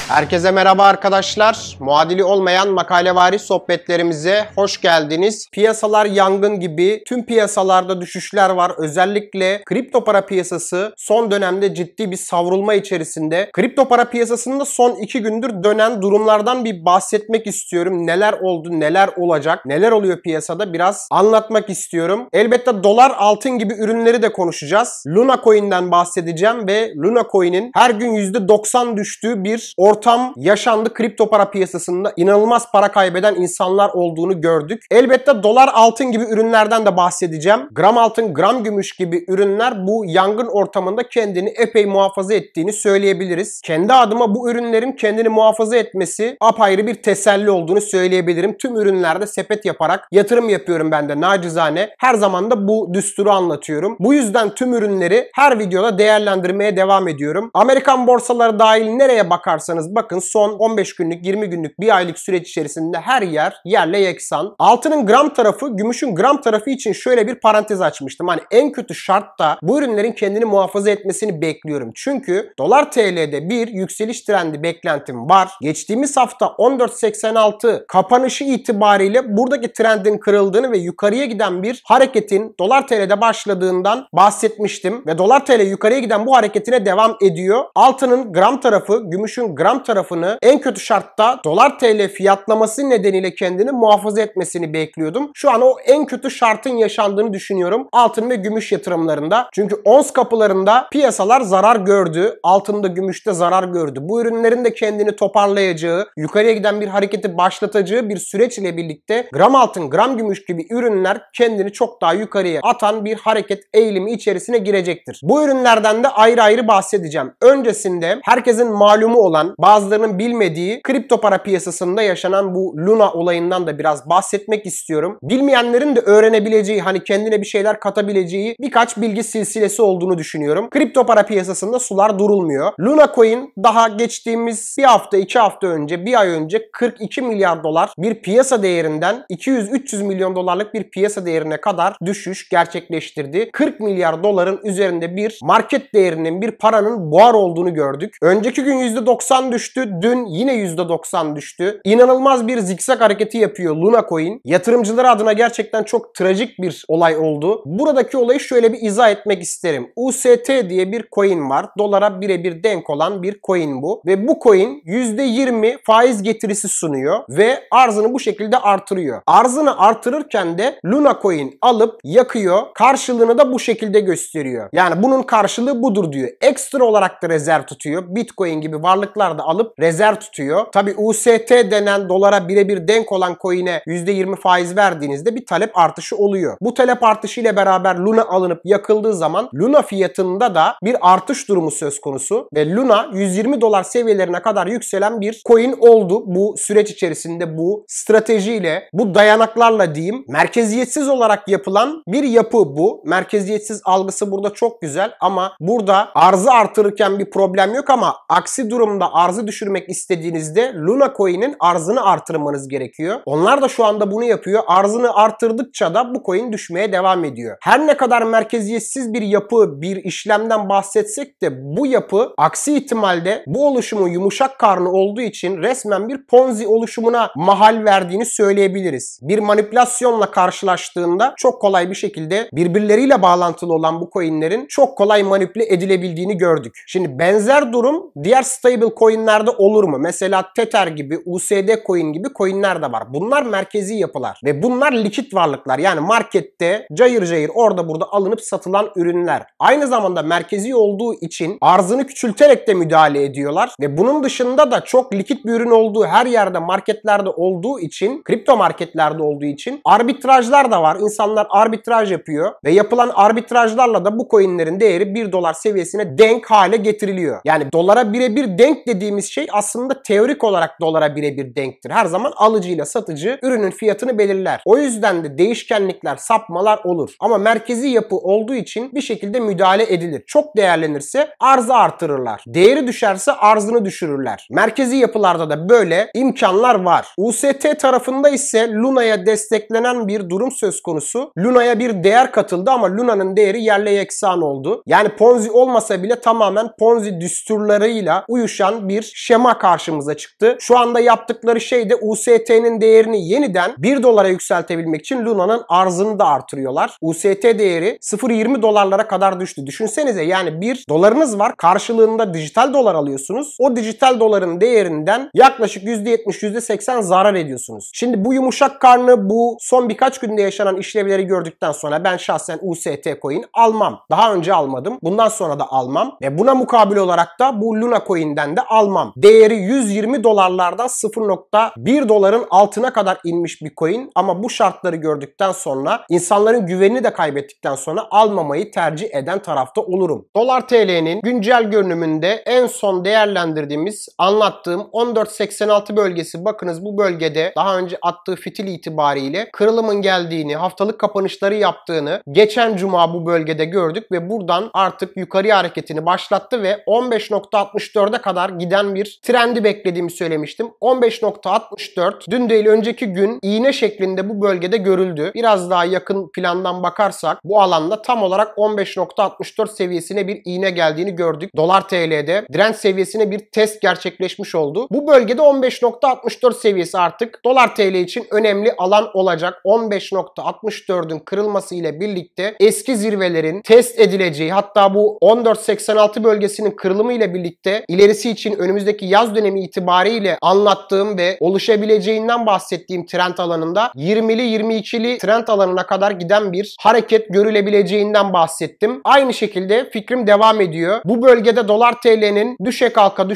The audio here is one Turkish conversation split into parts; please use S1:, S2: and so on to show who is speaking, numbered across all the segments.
S1: Herkese merhaba arkadaşlar. Muadili olmayan makalevari sohbetlerimize hoş geldiniz. Piyasalar yangın gibi, tüm piyasalarda düşüşler var. Özellikle kripto para piyasası son dönemde ciddi bir savrulma içerisinde. Kripto para piyasasında son 2 gündür dönen durumlardan bir bahsetmek istiyorum. Neler oldu, neler olacak, neler oluyor piyasada biraz anlatmak istiyorum. Elbette dolar, altın gibi ürünleri de konuşacağız. Luna Coin'den bahsedeceğim ve Luna Coin'in her gün %90 düştüğü bir ortam yaşandı. Kripto para piyasasında inanılmaz para kaybeden insanlar olduğunu gördük. Elbette dolar, altın gibi ürünlerden de bahsedeceğim. Gram altın, gram gümüş gibi ürünler bu yangın ortamında kendini epey muhafaza ettiğini söyleyebiliriz. Kendi adıma bu ürünlerin kendini muhafaza etmesi apayrı bir teselli olduğunu söyleyebilirim. Tüm ürünlerde sepet yaparak yatırım yapıyorum ben de nacizane. Her zaman da bu düsturu anlatıyorum. Bu yüzden tüm ürünleri her videoda değerlendirmeye devam ediyorum. Amerikan borsaları dahil nereye bakarsanız bakın son 15 günlük, 20 günlük, bir aylık süreç içerisinde her yer yerle yeksan. Altının gram tarafı, gümüşün gram tarafı için şöyle bir parantez açmıştım. Hani en kötü şartta bu ürünlerin kendini muhafaza etmesini bekliyorum. Çünkü dolar TL'de bir yükseliş trendi beklentim var. Geçtiğimiz hafta 14.86 kapanışı itibariyle buradaki trendin kırıldığını ve yukarıya giden bir hareketin dolar TL'de başladığından bahsetmiştim. Ve dolar TL yukarıya giden bu hareketine devam ediyor. Altının gram tarafı, gümüşün gram tarafını en kötü şartta dolar TL fiyatlaması nedeniyle kendini muhafaza etmesini bekliyordum. Şu an o en kötü şartın yaşandığını düşünüyorum altın ve gümüş yatırımlarında. Çünkü ons kapılarında piyasalar zarar gördü. Altında, gümüşte zarar gördü. Bu ürünlerin de kendini toparlayacağı, yukarıya giden bir hareketi başlatacağı bir süreç ile birlikte gram altın, gram gümüş gibi ürünler kendini çok daha yukarıya atan bir hareket eğilimi içerisine girecektir. Bu ürünlerden de ayrı ayrı bahsedeceğim. Öncesinde herkesin malumu olan, bazılarının bilmediği kripto para piyasasında yaşanan bu Luna olayından da biraz bahsetmek istiyorum. Bilmeyenlerin de öğrenebileceği, hani kendine bir şeyler katabileceği birkaç bilgi silsilesi olduğunu düşünüyorum. Kripto para piyasasında sular durulmuyor. Luna Coin daha geçtiğimiz bir hafta, 2 hafta önce, bir ay önce 42 milyar dolar bir piyasa değerinden 200-300 milyon dolarlık bir piyasa değerine kadar düşüş gerçekleştirdi. 40 milyar doların üzerinde bir market değerinin, bir paranın buhar olduğunu gördük. Önceki gün %90 düştü. Dün yine %90 düştü. İnanılmaz bir zikzak hareketi yapıyor Luna Coin. Yatırımcılar adına gerçekten çok trajik bir olay oldu. Buradaki olayı şöyle bir izah etmek isterim. UST diye bir coin var. Dolara birebir denk olan bir coin bu. Ve bu coin %20 faiz getirisi sunuyor ve arzını bu şekilde artırıyor. Arzını artırırken de Luna Coin alıp yakıyor. Karşılığını da bu şekilde gösteriyor. Yani bunun karşılığı budur diyor. Ekstra olarak da rezerv tutuyor. Bitcoin gibi varlıklar da alıp rezerv tutuyor. Tabi UST denen dolara birebir denk olan coin'e %20 faiz verdiğinizde bir talep artışı oluyor. Bu talep artışı ile beraber Luna alınıp yakıldığı zaman Luna fiyatında da bir artış durumu söz konusu ve Luna 120 dolar seviyelerine kadar yükselen bir coin oldu. Bu süreç içerisinde bu stratejiyle, bu dayanaklarla diyeyim, merkeziyetsiz olarak yapılan bir yapı bu. Merkeziyetsiz algısı burada çok güzel ama burada arzı artırırken bir problem yok ama aksi durumda arzı düşürmek istediğinizde Luna Coin'in arzını artırmanız gerekiyor. Onlar da şu anda bunu yapıyor. Arzını artırdıkça da bu coin düşmeye devam ediyor. Her ne kadar merkeziyetsiz bir yapı, bir işlemden bahsetsek de bu yapı aksi ihtimalde bu oluşumun yumuşak karnı olduğu için resmen bir Ponzi oluşumuna mahal verdiğini söyleyebiliriz. Bir manipülasyonla karşılaştığında çok kolay bir şekilde birbirleriyle bağlantılı olan bu coinlerin çok kolay manipüle edilebildiğini gördük. Şimdi benzer durum diğer stable coinlerde olur mu? Mesela Tether gibi, USD coin gibi coinler de var. Bunlar merkezi yapılar ve bunlar likit varlıklar. Yani markette cayır cayır orada burada alınıp satılan ürünler. Aynı zamanda merkezi olduğu için arzını küçülterek de müdahale ediyorlar ve bunun dışında da çok likit bir ürün olduğu her yerde, marketlerde olduğu için, kripto marketlerde olduğu için arbitrajlar da var. İnsanlar arbitraj yapıyor ve yapılan arbitrajlarla da bu coinlerin değeri 1 dolar seviyesine denk hale getiriliyor. Yani dolara birebir denk dediğimiz şey aslında teorik olarak dolara birebir denktir. Her zaman alıcıyla satıcı ürünün fiyatını belirler. O yüzden de değişkenlikler, sapmalar olur. Ama merkezi yapı olduğu için bir şekilde müdahale edilir. Çok değerlenirse arzı artırırlar. Değeri düşerse arzını düşürürler. Merkezi yapılarda da böyle imkanlar var. UST tarafında ise Luna'ya desteklenen bir durum söz konusu. Luna'ya bir değer katıldı ama Luna'nın değeri yerle yeksan oldu. Yani Ponzi olmasa bile tamamen Ponzi düsturlarıyla uyuşan bir bir şema karşımıza çıktı. Şu anda yaptıkları şey de UST'nin değerini yeniden 1 dolara yükseltebilmek için Luna'nın arzını da artırıyorlar. UST değeri 0.20 dolarlara kadar düştü. Düşünsenize, yani 1 dolarınız var. Karşılığında dijital dolar alıyorsunuz. O dijital doların değerinden yaklaşık %70, %80 zarar ediyorsunuz. Şimdi bu yumuşak karnı, bu son birkaç günde yaşanan işlevleri gördükten sonra ben şahsen UST coin almam. Daha önce almadım. Bundan sonra da almam. Ve buna mukabil olarak da bu Luna coin'den de almam. Değeri 120 dolarlardan 0.1 doların altına kadar inmiş bir coin. Ama bu şartları gördükten sonra, insanların güvenini de kaybettikten sonra almamayı tercih eden tarafta olurum. Dolar TL'nin güncel görünümünde en son değerlendirdiğimiz, anlattığım 14.86 bölgesi. Bakınız, bu bölgede daha önce attığı fitil itibariyle kırılımın geldiğini, haftalık kapanışları yaptığını geçen cuma bu bölgede gördük ve buradan artık yukarıya hareketini başlattı ve 15.64'e kadar giden bir trendi beklediğimi söylemiştim. 15.64 dün değil önceki gün iğne şeklinde bu bölgede görüldü. Biraz daha yakın plandan bakarsak bu alanda tam olarak 15.64 seviyesine bir iğne geldiğini gördük. Dolar TL'de direnç seviyesine bir test gerçekleşmiş oldu. Bu bölgede 15.64 seviyesi artık Dolar TL için önemli alan olacak. 15.64'ün kırılması ile birlikte eski zirvelerin test edileceği, hatta bu 14.86 bölgesinin kırılımı ile birlikte ilerisi için önümüzdeki yaz dönemi itibariyle anlattığım ve oluşabileceğinden bahsettiğim trend alanında 20'li 22'li trend alanına kadar giden bir hareket görülebileceğinden bahsettim. Aynı şekilde fikrim devam ediyor. Bu bölgede Dolar TL'nin düşe kalka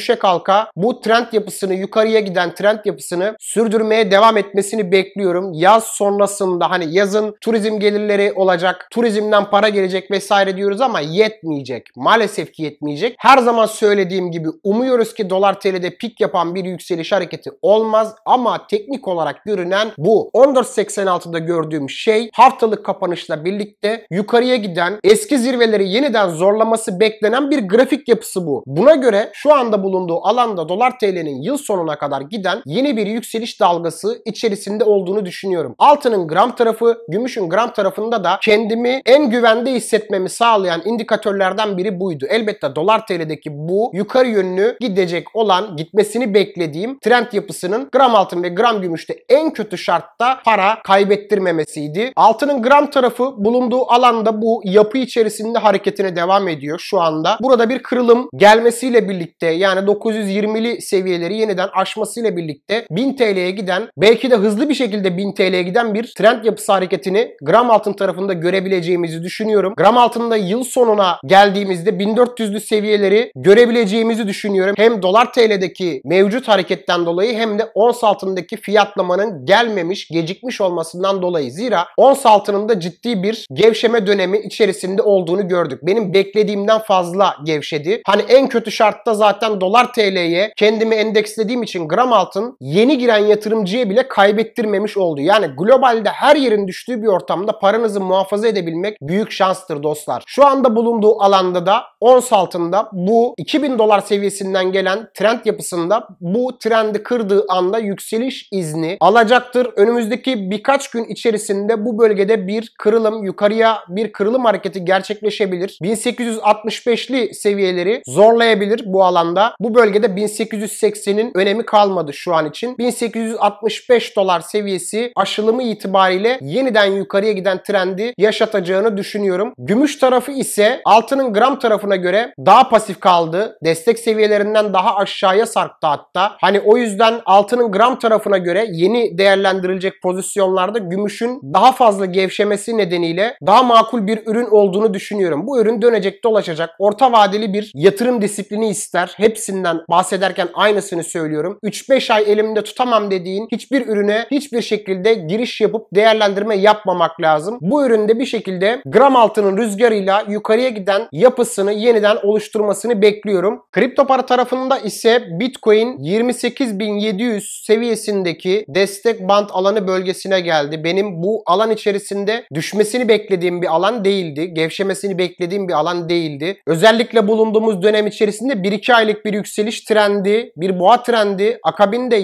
S1: bu trend yapısını, yukarıya giden trend yapısını sürdürmeye devam etmesini bekliyorum. Yaz sonrasında, hani yazın turizm gelirleri olacak, turizmden para gelecek vesaire diyoruz ama yetmeyecek. Maalesef ki yetmeyecek. Her zaman söylediğim gibi umuyoruz ki Dolar TL'de pik yapan bir yükseliş hareketi olmaz ama teknik olarak görünen bu. 14.86'da gördüğüm şey haftalık kapanışla birlikte yukarıya giden, eski zirveleri yeniden zorlaması beklenen bir grafik yapısı bu. Buna göre şu anda bulunduğu alanda Dolar TL'nin yıl sonuna kadar giden yeni bir yükseliş dalgası içerisinde olduğunu düşünüyorum. Altının gram tarafı, gümüşün gram tarafında da kendimi en güvende hissetmemi sağlayan indikatörlerden biri buydu. Elbette Dolar TL'deki bu yukarı yönlü gidecek olan, gitmesini beklediğim trend yapısının gram altın ve gram gümüşte en kötü şartta para kaybettirmemesiydi. Altının gram tarafı bulunduğu alanda bu yapı içerisinde hareketine devam ediyor şu anda. Burada bir kırılım gelmesiyle birlikte, yani 920'li seviyeleri yeniden aşmasıyla birlikte 1000 TL'ye giden, belki de hızlı bir şekilde 1000 TL'ye giden bir trend yapısı hareketini gram altın tarafında görebileceğimizi düşünüyorum. Gram altında yıl sonuna geldiğimizde 1400'lü seviyeleri görebileceğimizi düşünüyorum. Hem Dolar TL'deki mevcut hareketten dolayı hem de ons altındaki fiyatlamanın gelmemiş, gecikmiş olmasından dolayı. Zira ons altının da ciddi bir gevşeme dönemi içerisinde olduğunu gördük. Benim beklediğimden fazla gevşedi. Hani en kötü şartta zaten Dolar TL'ye kendimi endekslediğim için gram altın yeni giren yatırımcıya bile kaybettirmemiş oldu. Yani globalde her yerin düştüğü bir ortamda paranızı muhafaza edebilmek büyük şanstır dostlar. Şu anda bulunduğu alanda da ons altında bu 2000 dolar seviyesinden gelen trend yapısında bu trendi kırdığı anda yükseliş izni alacaktır. Önümüzdeki birkaç gün içerisinde bu bölgede bir kırılım, yukarıya bir kırılım hareketi gerçekleşebilir. 1865'li seviyeleri zorlayabilir bu alanda. Bu bölgede 1880'in önemi kalmadı şu an için. 1865 dolar seviyesi aşılımı itibariyle yeniden yukarıya giden trendi yaşatacağını düşünüyorum. Gümüş tarafı ise altının gram tarafına göre daha pasif kaldı. Destek seviyelerinden daha aşağıya sarktı hatta. Hani o yüzden altının gram tarafına göre yeni değerlendirilecek pozisyonlarda gümüşün daha fazla gevşemesi nedeniyle daha makul bir ürün olduğunu düşünüyorum. Bu ürün dönecek dolaşacak. Orta vadeli bir yatırım disiplini ister. Hepsinden bahsederken aynısını söylüyorum. 3-5 ay elimde tutamam dediğin hiçbir ürüne hiçbir şekilde giriş yapıp değerlendirme yapmamak lazım. Bu üründe bir şekilde gram altının rüzgarıyla yukarıya giden yapısını yeniden oluşturmasını bekliyorum. Kripto para tarafında ise Bitcoin 28.700 seviyesindeki destek band alanı bölgesine geldi. Benim bu alan içerisinde düşmesini beklediğim bir alan değildi. Gevşemesini beklediğim bir alan değildi. Özellikle bulunduğumuz dönem içerisinde 1-2 aylık bir yükseliş trendi, bir boğa trendi, akabinde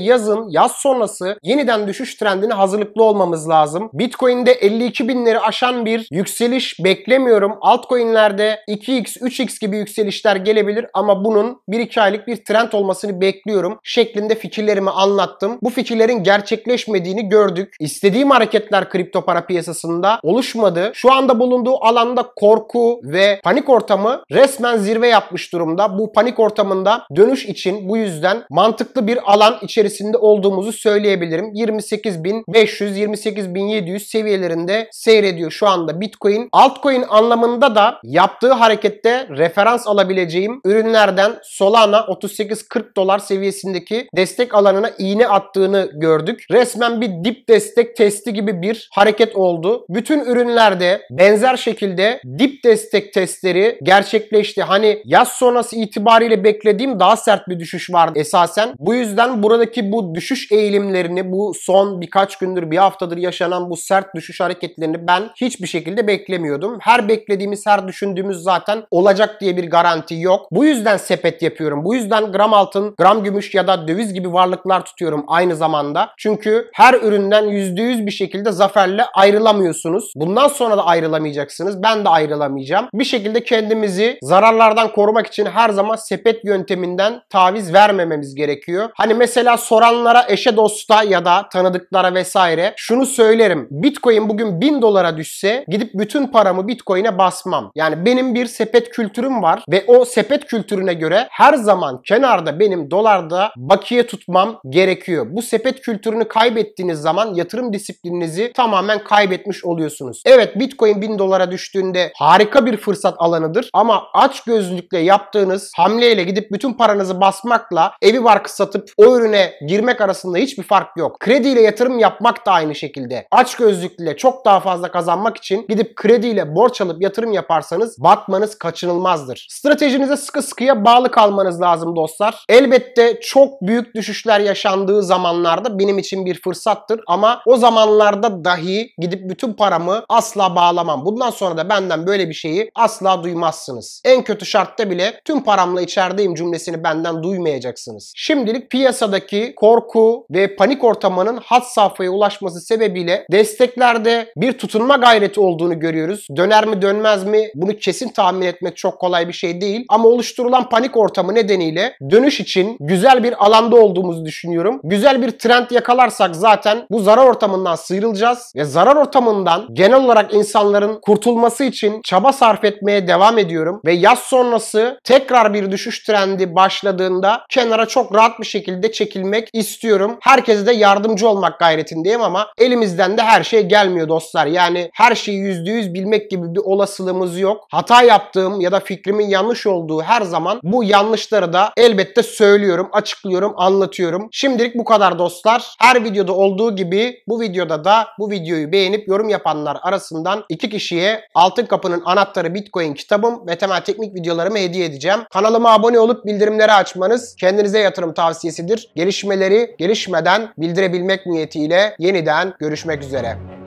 S1: yaz sonrası yeniden düşüş trendine hazırlıklı olmamız lazım. Bitcoin'de 52.000'leri aşan bir yükseliş beklemiyorum. Altcoin'lerde 2x, 3x gibi yükselişler gelebilir ama bunun 1-2 aylık acayip bir trend olmasını bekliyorum şeklinde fikirlerimi anlattım. Bu fikirlerin gerçekleşmediğini gördük. İstediğim hareketler kripto para piyasasında oluşmadı. Şu anda bulunduğu alanda korku ve panik ortamı resmen zirve yapmış durumda. Bu panik ortamında dönüş için bu yüzden mantıklı bir alan içerisinde olduğumuzu söyleyebilirim. 28.500, 28.700 seviyelerinde seyrediyor şu anda Bitcoin. Altcoin anlamında da yaptığı harekette referans alabileceğim ürünlerden Solana 38-40 dolar seviyesindeki destek alanına iğne attığını gördük. Resmen bir dip destek testi gibi bir hareket oldu. Bütün ürünlerde benzer şekilde dip destek testleri gerçekleşti. Hani yaz sonrası itibariyle beklediğim daha sert bir düşüş vardı esasen. Bu yüzden buradaki bu düşüş eğilimlerini, bu son birkaç gündür, bir haftadır yaşanan bu sert düşüş hareketlerini ben hiçbir şekilde beklemiyordum. Her beklediğimiz, her düşündüğümüz zaten olacak diye bir garanti yok. Bu yüzden sepet yapıyorum. Bu yüzden gram altın, gram gümüş ya da döviz gibi varlıklar tutuyorum aynı zamanda. Çünkü her üründen %100 bir şekilde zaferle ayrılamıyorsunuz. Bundan sonra da ayrılamayacaksınız. Ben de ayrılamayacağım. Bir şekilde kendimizi zararlardan korumak için her zaman sepet yönteminden taviz vermememiz gerekiyor. Hani mesela soranlara, eşe dosta ya da tanıdıklara vesaire şunu söylerim. Bitcoin bugün 1000 dolara düşse gidip bütün paramı Bitcoin'e basmam. Yani benim bir sepet kültürüm var ve o sepet kültürüne göre her zaman kenarda benim dolarda bakiye tutmam gerekiyor. Bu sepet kültürünü kaybettiğiniz zaman yatırım disiplininizi tamamen kaybetmiş oluyorsunuz. Evet, Bitcoin 1000 dolara düştüğünde harika bir fırsat alanıdır ama açgözlülükle yaptığınız hamleyle gidip bütün paranızı basmakla evi barkı satıp o ürüne girmek arasında hiçbir fark yok. Krediyle yatırım yapmak da aynı şekilde. Açgözlükle çok daha fazla kazanmak için gidip krediyle borç alıp yatırım yaparsanız batmanız kaçınılmazdır. Stratejinize sıkı sıkıya bağlı kalmanız lazım dostlar. Elbette çok büyük düşüşler yaşandığı zamanlarda benim için bir fırsattır ama o zamanlarda dahi gidip bütün paramı asla bağlamam. Bundan sonra da benden böyle bir şeyi asla duymazsınız. En kötü şartta bile tüm paramla içerideyim cümlesini benden duymayacaksınız. Şimdilik piyasadaki korku ve panik ortamının had safhaya ulaşması sebebiyle desteklerde bir tutunma gayreti olduğunu görüyoruz. Döner mi dönmez mi bunu kesin tahmin etmek çok kolay bir şey değil ama oluşturulan panik ortamı nedeniyle dönüş için güzel bir alanda olduğumuzu düşünüyorum. Güzel bir trend yakalarsak zaten bu zarar ortamından sıyrılacağız ve zarar ortamından genel olarak insanların kurtulması için çaba sarf etmeye devam ediyorum ve yaz sonrası tekrar bir düşüş trendi başladığında kenara çok rahat bir şekilde çekilmek istiyorum. Herkese de yardımcı olmak gayretindeyim ama elimizden de her şey gelmiyor dostlar. Yani her şeyi %100 bilmek gibi bir olasılığımız yok. Hata yaptığım ya da fikrimin yanlış olduğu her zaman bu yanlışları da elbette söylüyorum, açıklıyorum, anlatıyorum. Şimdilik bu kadar dostlar. Her videoda olduğu gibi bu videoda da bu videoyu beğenip yorum yapanlar arasından 2 kişiye Altın Kapı'nın Anahtarı Bitcoin kitabım ve temel teknik videolarımı hediye edeceğim. Kanalıma abone olup bildirimleri açmanız kendinize yatırım tavsiyesidir. Gelişmeleri gelişmeden bildirebilmek niyetiyle yeniden görüşmek üzere.